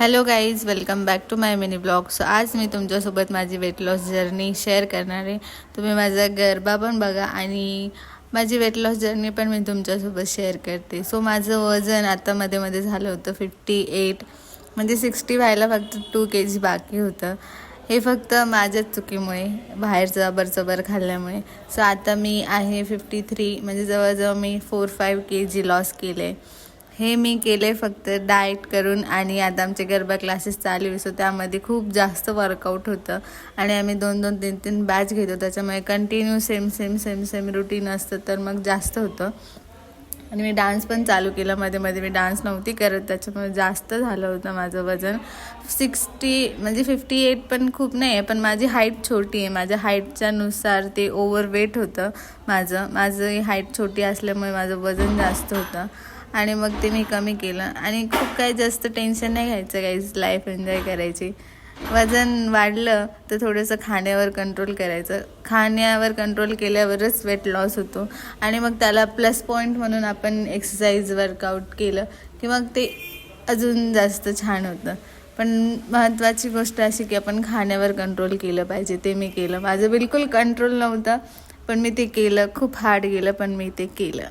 Hello guys, welcome back to my mini blog. So आज मी तुमच्यासोबत माझी वेट लॉस जर्नी शेअर करणार आहे. तुम्ही माझा गरबा पण बघा आणि माझी वेट लॉस जर्नी पण मी तुमच्यासोबत शेअर करते. सो माझं वजन आता मध्ये झालं होतं 58, म्हणजे 60 व्हायला फक्त 2 kg बाकी होतं. हे फक्त माझ्याच चुकीमुळे, बाहेरचं अबरचबर खाल्ल्यामुळे. सो आता मी आहे 53, म्हणजे जवळजवळ मी 4-5 kg लॉस केले. हे मी केले फक्त डाएट करून. आणि आता आमचे गरबा क्लासेस चालू आहे, सो त्यामध्ये खूप जास्त वर्कआउट होतं आणि आम्ही 2-2, 3-3 बॅच घेतो, त्याच्यामुळे कंटिन्यू सेम रुटीन असतं, तर मग जास्त होतं. आणि मी डान्स पण चालू केला. मध्ये मी डान्स नव्हती करत, त्याच्यामुळे जास्त झालं होतं माझं वजन. 60 म्हणजे 58 पण खूप नाही आहे, पण माझी हाईट छोटी आहे. माझ्या हाईटच्या नुसार ते ओव्हरवेट होतं. माझं हाईट छोटी असल्यामुळे माझं वजन जास्त होतं आणि मग ते मी कमी केलं. आणि खूप काही जास्त टेन्शन नाही घ्यायचं गाईज, लाईफ एन्जॉय करायची. वजन वाढलं तर थोडंसं खाण्यावर कंट्रोल करायचं. खाण्यावर कंट्रोल केल्यावरच वेट लॉस होतो. आणि मग त्याला प्लस पॉईंट म्हणून आपण एक्सरसाइज वर्कआउट केलं की मग ते अजून जास्त छान होतं. पण महत्त्वाची गोष्ट अशी की आपण खाण्यावर कंट्रोल केलं पाहिजे. ते मी केलं. माझं बिलकुल कंट्रोल नव्हतं, पण मी ते केलं. खूप हार्ड गेलं, पण मी ते केलं.